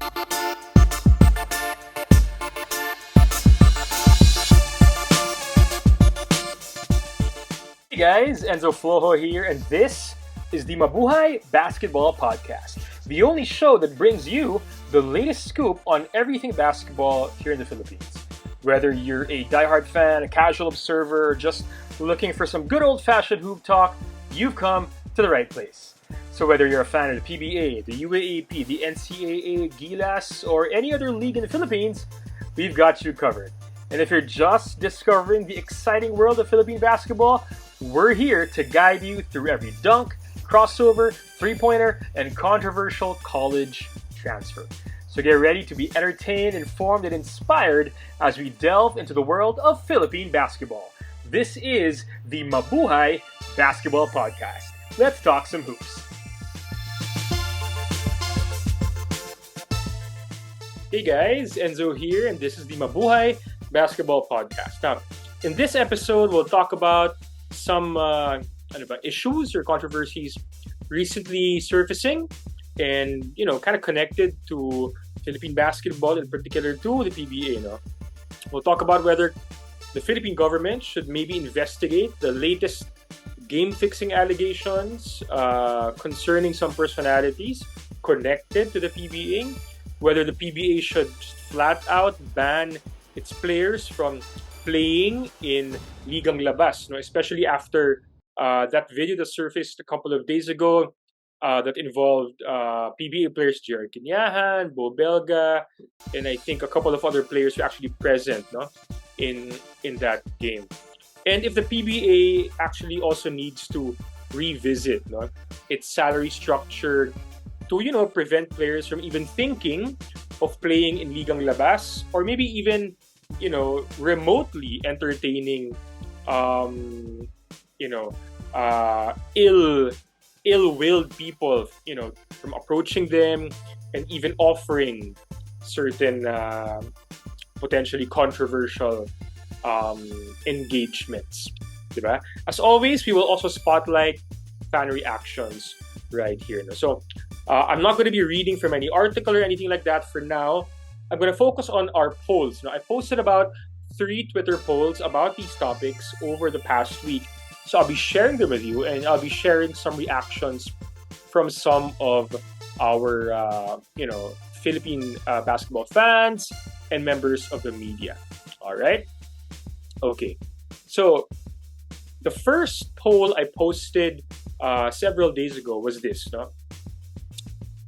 Hey guys, Enzo Flojo here, and this is the Mabuhay Basketball Podcast, the only show that brings you the latest scoop on everything basketball here in the Philippines. Whether you're a diehard fan, a casual observer, or just looking for some good old-fashioned hoop talk, you've come to the right place. So whether you're a fan of the PBA, the UAAP, the NCAA, GILAS, or any other league in the Philippines, we've got you covered. And if you're just discovering the exciting world of Philippine basketball, we're here to guide you through every dunk, crossover, three-pointer, and controversial college transfer. So get ready to be entertained, informed, and inspired as we delve into the world of Philippine basketball. This is the Mabuhay Basketball Podcast. Let's talk some hoops. Hey guys, Enzo here, and this is the Mabuhay Basketball Podcast. Now, in this episode, we'll talk about some issues or controversies recently surfacing and, kind of connected to Philippine basketball, in particular to the PBA. We'll talk about whether the Philippine government should maybe investigate the latest game-fixing allegations concerning some personalities connected to the PBA, whether the PBA should flat out ban its players from playing in Ligang labas, especially after that video that surfaced a couple of days ago that involved PBA players Jerry Kinyahan, Bo Belga, and I think a couple of other players were actually present in that game. And if the PBA actually also needs to revisit its salary structure to prevent players from even thinking of playing in Ligang labas, or maybe even remotely entertaining ill-willed people from approaching them and even offering certain potentially controversial engagements, diba? As always, we will also spotlight fan reactions right here. So I'm not going to be reading from any article or anything like that for now. I'm going to focus on our polls. I posted about 3 Twitter polls about these topics over the past week. So I'll be sharing them with you, and I'll be sharing some reactions from some of our, Philippine basketball fans and members of the media. All right? Okay. So the first poll I posted several days ago was this,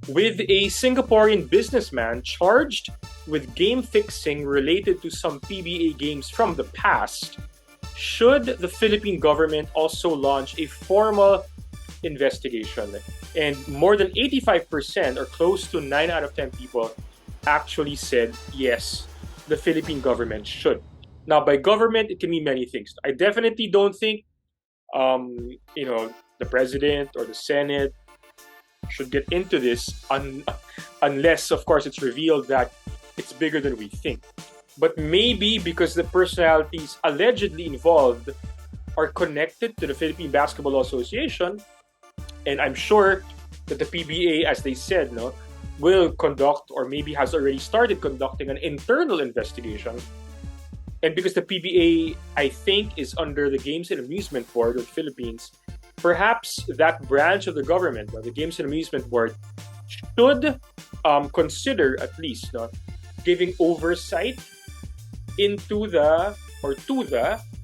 with a Singaporean businessman charged with game fixing related to some PBA games from the past, should the Philippine government also launch a formal investigation? And more than 85%, or close to 9 out of 10 people, actually said yes, the Philippine government should. Now, by government, it can mean many things. I definitely don't think, the president or the Senate should get into this unless, of course, it's revealed that it's bigger than we think. But maybe because the personalities allegedly involved are connected to the Philippine Basketball Association, and I'm sure that the PBA, as they said, will conduct, or maybe has already started conducting, an internal investigation. And because the PBA, I think, is under the Games and Amusement Board of the Philippines, perhaps that branch of the government, the Games and Amusement Board, should consider at least giving oversight to the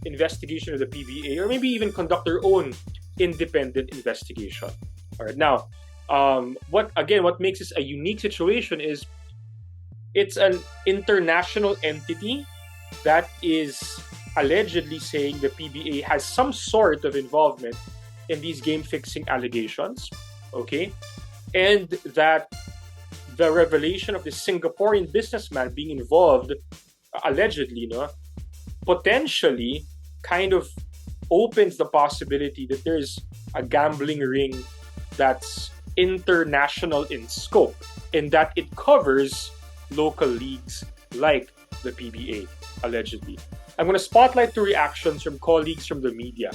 investigation of the PBA, or maybe even conduct their own independent investigation. All right. Now, what makes this a unique situation is it's an international entity that is allegedly saying the PBA has some sort of involvement in these game-fixing allegations, okay? And that the revelation of the Singaporean businessman being involved, allegedly, potentially kind of opens the possibility that there's a gambling ring that's international in scope, and that it covers local leagues like the PBA, allegedly. I'm going to spotlight the reactions from colleagues from the media.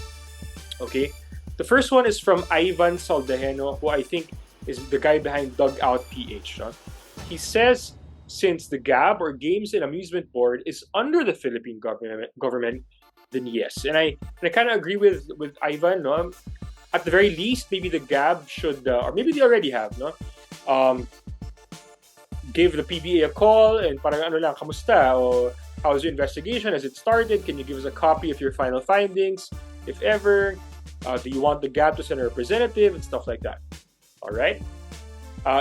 Okay? The first one is from Ivan Saldaheno, who I think is the guy behind gov't PH. He says since the GAB, or Games and Amusement Board, is under the Philippine government, then yes. And I kind of agree with Ivan. No, at the very least, maybe the GAB should, or maybe they already have, no, give the PBA a call and parang ano lang, kamusta? O how's your investigation? Has it started? Can you give us a copy of your final findings, if ever? Do you want the GAB to send a representative and stuff like that? All right.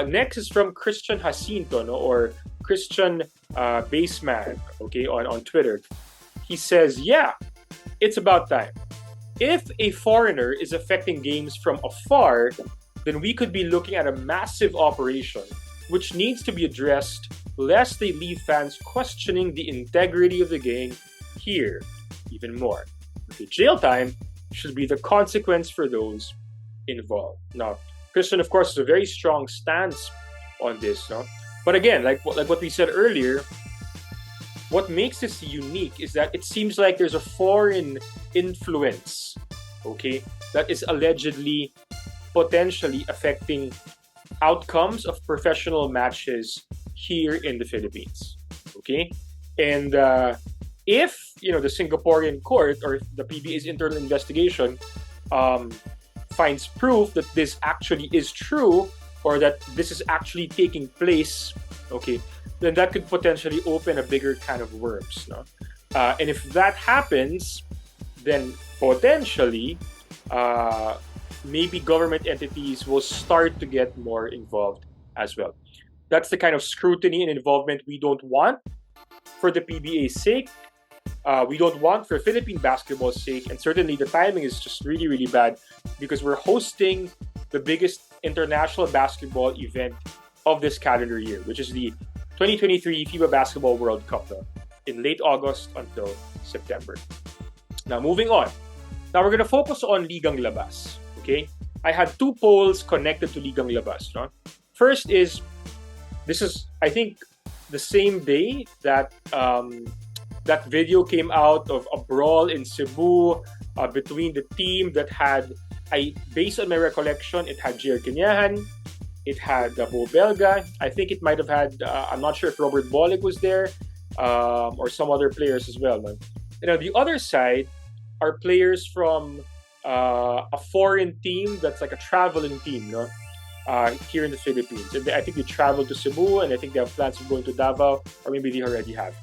Next is from Christian Jacinto, no, or Christian Baseman, okay, on Twitter. He says, yeah, it's about time. If a foreigner is affecting games from afar, then we could be looking at a massive operation which needs to be addressed lest they leave fans questioning the integrity of the game here even more. Okay, jail time should be the consequence for those involved. Now, Christian, of course, has a very strong stance on this. No? But again, like what we said earlier, what makes this unique is that it seems like there's a foreign influence, okay, that is allegedly potentially affecting outcomes of professional matches here in the Philippines, okay? And if, the Singaporean court or the PBA's internal investigation finds proof that this actually is true or that this is actually taking place, okay, then that could potentially open a bigger can of worms, no? And if that happens, then potentially maybe government entities will start to get more involved as well. That's the kind of scrutiny and involvement we don't want for the PBA's sake. We don't want for Philippine basketball's sake, and certainly the timing is just really, really bad because we're hosting the biggest international basketball event of this calendar year, which is the 2023 FIBA Basketball World Cup in late August until September. Now, moving on. Now, we're going to focus on Ligang labas. Okay? I had two polls connected to Ligang labas. No? First is, this is, I think, the same day that that video came out of a brawl in Cebu between the team that had, based on my recollection, it had Jer Kinyahan, it had Bo Belga. I think it might have had, I'm not sure if Robert Bolig was there, or some other players as well. No? The other side are players from a foreign team that's like a traveling team, no? Here in the Philippines. And I think they traveled to Cebu, and I think they have plans of going to Davao, or maybe they already have.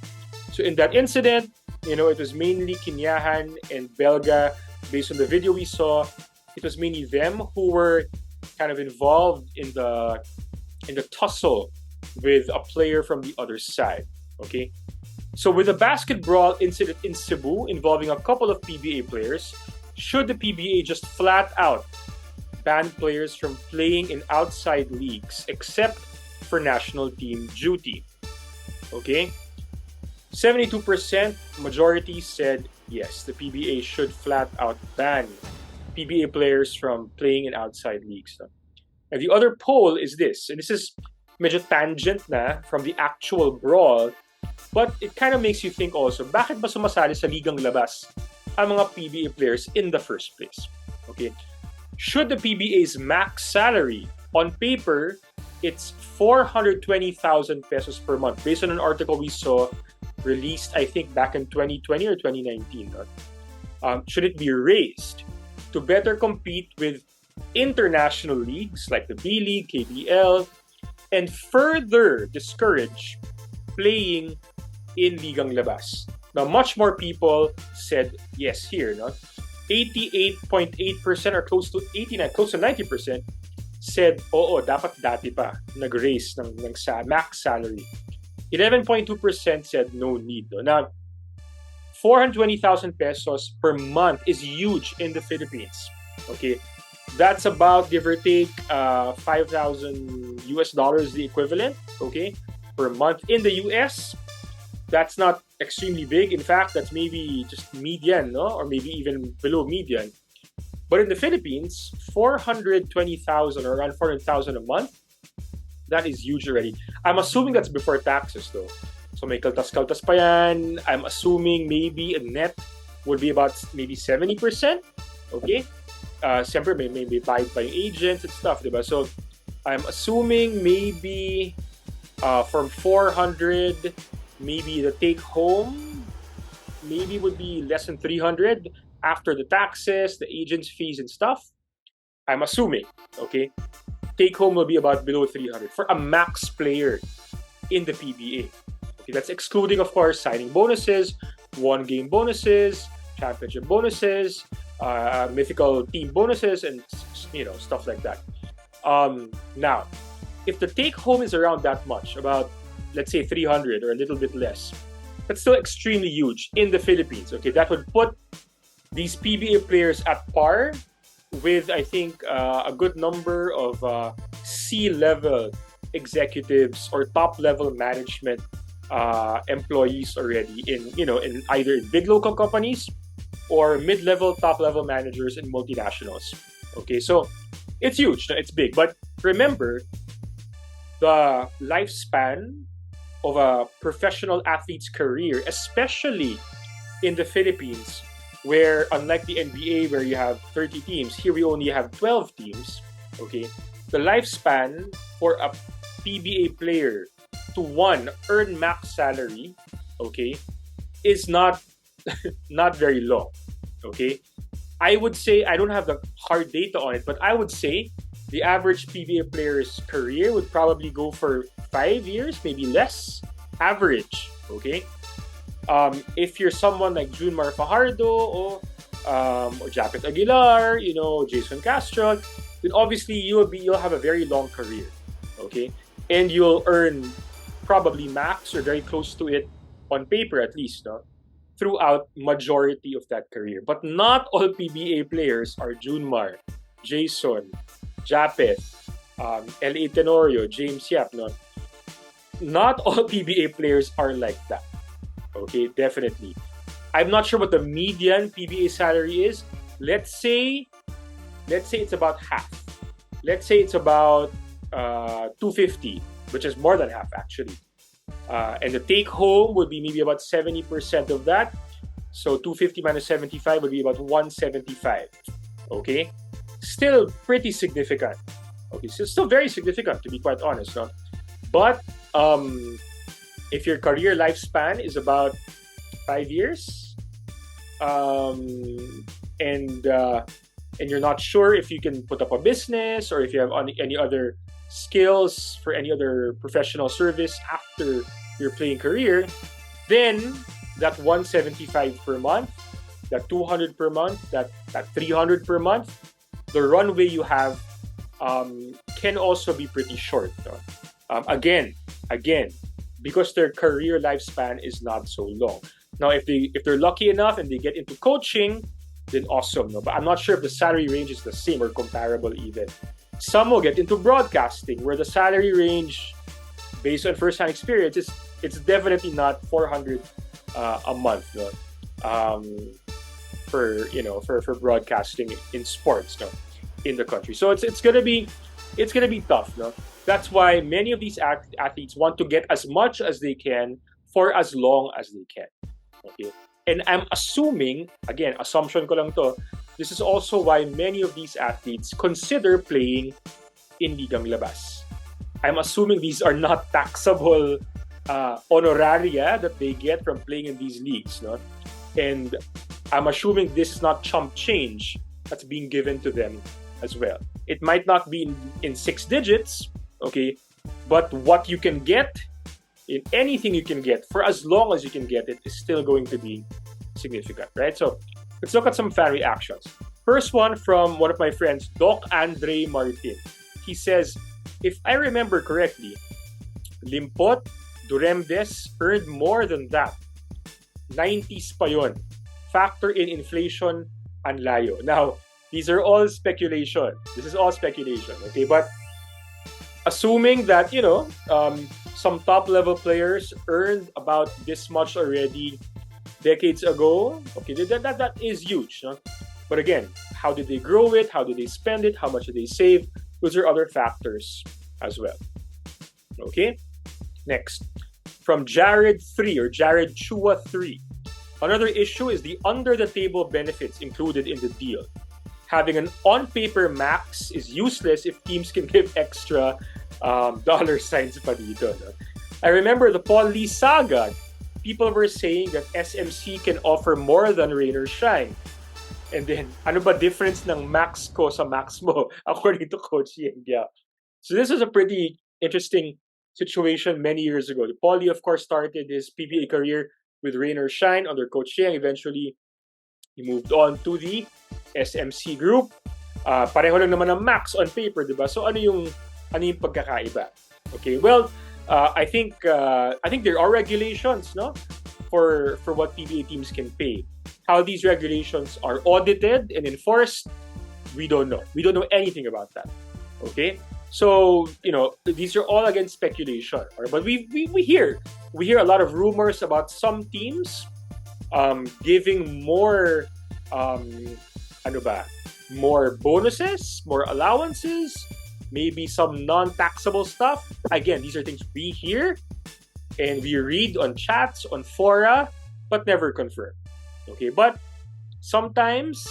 So in that incident, it was mainly Kinyahan and Belga. Based on the video we saw, it was mainly them who were kind of involved in the tussle with a player from the other side. Okay, so with the basket brawl incident in Cebu involving a couple of PBA players, should the PBA just flat out ban players from playing in outside leagues except for national team duty? Okay, 72% majority said yes, the PBA should flat out ban PBA players from playing in outside leagues. And the other poll is this, and this is medyo tangent na from the actual brawl, but it kind of makes you think also, bakit ba sumasali sa Ligang labas ang mga PBA players in the first place? Okay, should the PBA's max salary, on paper, it's 420,000 pesos per month, based on an article we saw released, I think, back in 2020 or 2019. Should it be raised to better compete with international leagues like the B League, KBL, and further discourage playing in Ligang labas? Now, much more people said yes here. No? 88.8% or close to 90% said, oo, dapat dati pa nag-raise ng max salary. 11.2% said no need. No? Now, 420,000 pesos per month is huge in the Philippines. Okay, that's about, give or take, $5,000 US, the equivalent. Okay, per month in the US. That's not extremely big. In fact, that's maybe just median, no, or maybe even below median. But in the Philippines, 420,000 or around 400,000 a month. That is huge already. I'm assuming that's before taxes, though. So may kaltas-kaltas pa yan. I'm assuming maybe a net would be about maybe 70%. Okay? Siyempre, may bayad pa yung agents and stuff, diba? So I'm assuming maybe From 400, maybe the take home maybe would be less than 300 after the taxes, the agent's fees and stuff. I'm assuming, okay? Take home will be about below 300 for a max player in the PBA. Okay, that's excluding, of course, signing bonuses, one game bonuses, championship bonuses, mythical team bonuses, and stuff like that. Now, if the take home is around that much, about let's say 300 or a little bit less, that's still extremely huge in the Philippines. Okay, that would put these PBA players at par with, I think, a good number of C-level executives or top-level management employees already in either big local companies or mid-level, top-level managers in multinationals. Okay, so it's huge, it's big. But remember, the lifespan of a professional athlete's career, especially in the Philippines, where unlike the NBA where you have 30 teams, here we only have 12 teams, okay? The lifespan for a PBA player to earn max salary, okay, is not very long, okay? I would say, I don't have the hard data on it, but I would say the average PBA player's career would probably go for 5 years, maybe less, average, okay? If you're someone like Junmar Fajardo or Japet Aguilar, Jason Castro, then obviously you'll have a very long career, okay? And you'll earn probably max or very close to it on paper at least, no? Throughout majority of that career. But not all PBA players are Junmar, Jason, Japet, L.A. Tenorio, James Yap, no? Not all PBA players are like that. Okay, definitely. I'm not sure what the median PBA salary is. Let's say it's about half. Let's say it's about 250, which is more than half actually. And the take home would be maybe about 70% of that. So 250 minus 75 would be about 175. Okay, still pretty significant. Okay, so still very significant to be quite honest. No? But if your career lifespan is about 5 years, and you're not sure if you can put up a business or if you have any other skills for any other professional service after your playing career, then that 175 per month, that 200 per month, that 300 per month, the runway you have can also be pretty short. No? Again, because their career lifespan is not so long. Now, if they're lucky enough and they get into coaching, then awesome. No? But I'm not sure if the salary range is the same or comparable even. Some will get into broadcasting, where the salary range, based on first-hand experience, it's definitely not 400 a month. No? For broadcasting in sports, no? In the country. So it's gonna be tough. No? That's why many of these athletes want to get as much as they can for as long as they can. Okay? And I'm assuming, again, assumption ko lang to, this is also why many of these athletes consider playing in Ligang labas. I'm assuming these are not taxable honoraria that they get from playing in these leagues. No? And I'm assuming this is not chump change that's being given to them as well. It might not be in 6 digits, okay, but what you can get, in anything you can get, for as long as you can get it, is still going to be significant, right? So let's look at some fan reactions. First one from one of my friends, Doc Andre Martin. He says, if I remember correctly, Limpot, Duremdes earned more than that. 90s pa yun. Factor in inflation, ang layo. Now, these are all speculation. This is all speculation, okay? But assuming that, some top-level players earned about this much already decades ago, okay, that is huge. No? But again, how did they grow it? How did they spend it? How much did they save? Those are other factors as well. Okay? Next. From Jared 3 or Jared Chua 3. Another issue is the under-the-table benefits included in the deal. Having an on-paper max is useless if teams can give extra dollar signs pa dito. No? I remember the Paul Lee saga. People were saying that SMC can offer more than rain or shine. And then, ano ba difference ng max ko sa max mo, according to Coach Yengia? So this was a pretty interesting situation many years ago. Paulie, of course, started his PBA career with rain or shine under Coach Yang. Eventually, he moved on to the SMC group. Pareho lang naman ng max on paper, diba? So ano yung pagkakaiba? Okay, well, I think there are regulations, no, for what PBA teams can pay. How these regulations are audited and enforced, we don't know. We don't know anything about that. Okay, so these are all again speculation. But we hear a lot of rumors about some teams giving more more bonuses, more allowances, maybe some non-taxable stuff. Again, these are things we hear and we read on chats, on fora, but never confirm. Okay, but sometimes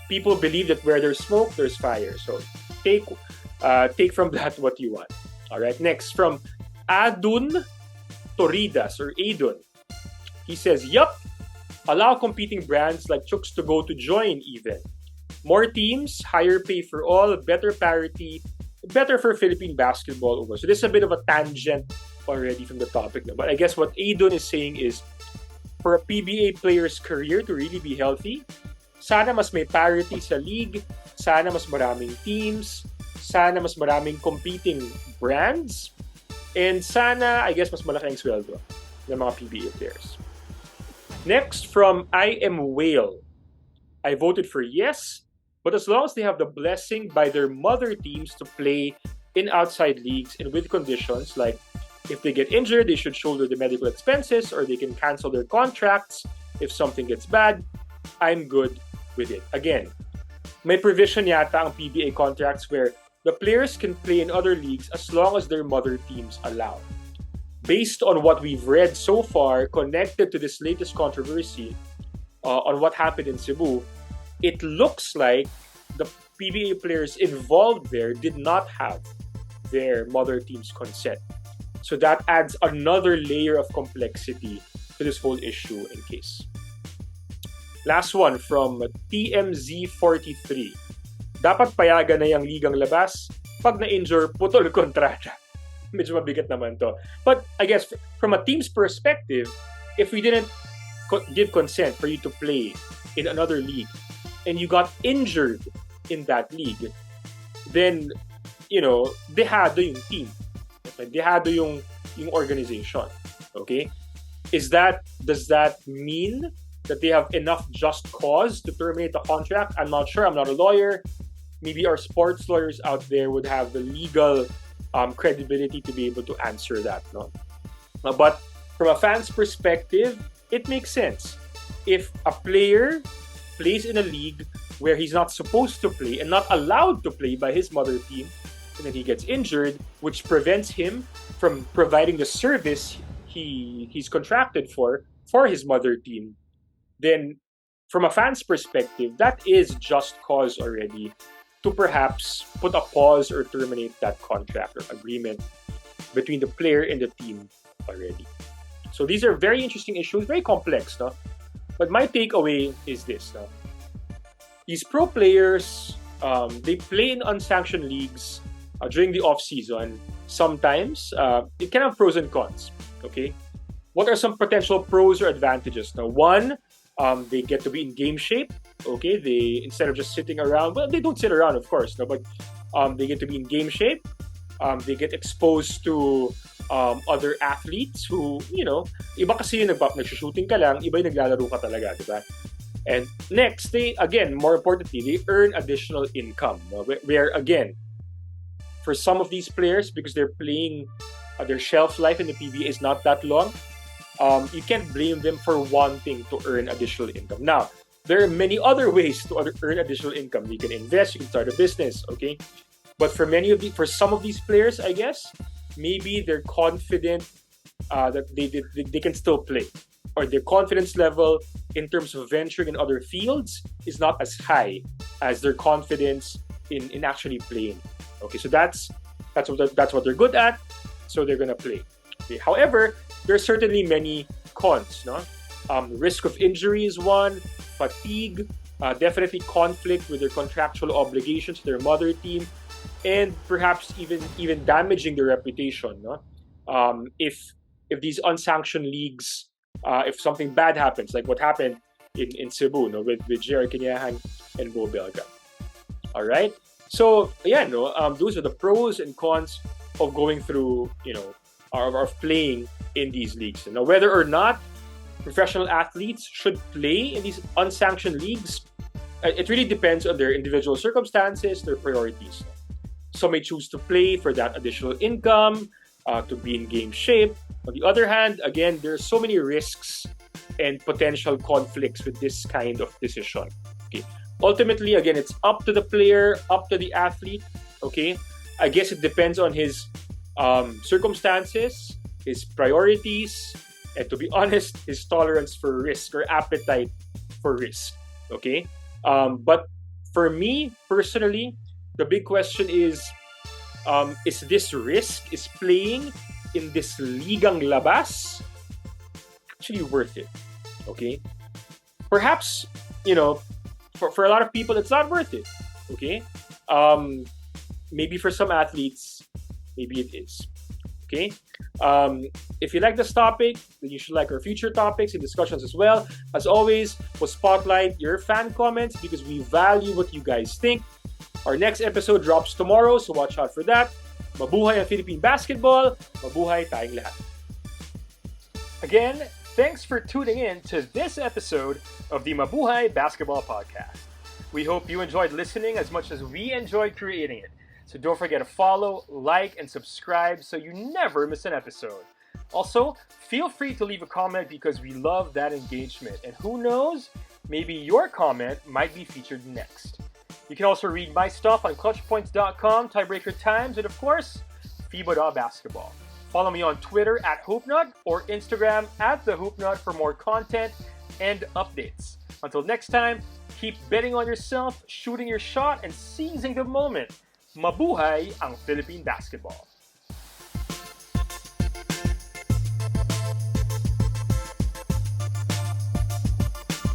people believe that where there's smoke, there's fire. So take from that what you want. All right, next from Adun Toridas or Adun. He says, yup, allow competing brands like Chooks to go to join even. More teams, higher pay for all, better parity, better for Philippine basketball over. So this is a bit of a tangent already from the topic. But I guess what Adun is saying is, for a PBA player's career to really be healthy, sana mas may parity sa league, sana mas maraming teams, sana mas maraming competing brands, and sana, I guess, mas malaki ang sweldo ng mga PBA players. Next, from I Am Whale. I voted for yes, but as long as they have the blessing by their mother teams to play in outside leagues and with conditions like if they get injured, they should shoulder the medical expenses or they can cancel their contracts if something gets bad, I'm good with it. Again, may provision yata ang PBA contracts where the players can play in other leagues as long as their mother teams allow. Based on what we've read so far connected to this latest controversy on what happened in Cebu, it looks like the PBA players involved there did not have their mother team's consent. So that adds another layer of complexity to this whole issue and case. Last one from TMZ43. Dapat payagan na yung ligang labas. Pag na-injure, putol kontrata. Medyo mabigat naman to. But I guess from a team's perspective, if we didn't give consent for you to play in another league and you got injured in that league, then, dehado yung team. Dehado yung organization. Okay? Does that mean that they have enough just cause to terminate the contract? I'm not sure. I'm not a lawyer. Maybe our sports lawyers out there would have the legal credibility to be able to answer that. No? But from a fan's perspective, it makes sense. If a player plays in a league where he's not supposed to play and not allowed to play by his mother team, and then he gets injured, which prevents him from providing the service he's contracted for his mother team, then from a fan's perspective, that is just cause already to perhaps put a pause or terminate that contract or agreement between the player and the team already. So these are very interesting issues, very complex, no? But my takeaway is this, no? These pro players, they play in unsanctioned leagues during the off-season. Sometimes it can have pros and cons. Okay, what are some potential pros or advantages? Now, one, they get to be in game shape. Okay, they, instead of just sitting around, well, they don't sit around, of course, no, but they get to be in game shape. They get exposed to other athletes who, iba kasi yung nagshooting ka lang, iba yung naglalaro ka talaga, diba? And next, they, again, more importantly, they earn additional income. No? Where, again, for some of these players, because they're playing, their shelf life in the PBA is not that long, you can't blame them for wanting to earn additional income. Now, there are many other ways to earn additional income. You can invest, you can start a business, okay? But for some of these players, I guess, maybe they're confident that they can still play, or their confidence level in terms of venturing in other fields is not as high as their confidence in actually playing. Okay, so that's what they're good at. so they're gonna play. Okay. However, there are certainly many cons. No, risk of injury is one, fatigue, definitely conflict with their contractual obligations to their mother team, and perhaps even damaging their reputation. No, if these unsanctioned leagues, if something bad happens, like what happened in Cebu, no, with J.R. Kinyahan and Bo Belga. All right. So yeah, no, those are the pros and cons of going through, of playing in these leagues. Now, whether or not professional athletes should play in these unsanctioned leagues, it really depends on their individual circumstances, their priorities. Some may choose to play for that additional income, to be in game shape. On the other hand, again, there are so many risks and potential conflicts with this kind of decision. Okay. Ultimately, again, it's up to the player, up to the athlete. Okay. I guess it depends on his circumstances, his priorities, and to be honest, his tolerance for risk or appetite for risk. Okay. But for me personally, the big question is this risk, is playing in this Ligang labas actually worth it? Okay. Perhaps, for a lot of people, it's not worth it. Okay. Maybe for some athletes, maybe it is. Okay. If you like this topic, then you should like our future topics and discussions as well. As always, we'll spotlight your fan comments because we value what you guys think. Our next episode drops tomorrow, so watch out for that. Mabuhay ang Philippine basketball. Mabuhay tayong lahat. Again, thanks for tuning in to this episode of the Mabuhay Basketball Podcast. We hope you enjoyed listening as much as we enjoyed creating it. So don't forget to follow, like, and subscribe so you never miss an episode. Also, feel free to leave a comment because we love that engagement. And who knows, maybe your comment might be featured next. You can also read my stuff on clutchpoints.com, Tiebreaker Times, and of course, FIBA.basketball. Follow me on Twitter at HoopNut or Instagram at TheHoopNut for more content and updates. Until next time, keep betting on yourself, shooting your shot, and seizing the moment. Mabuhay ang Philippine basketball.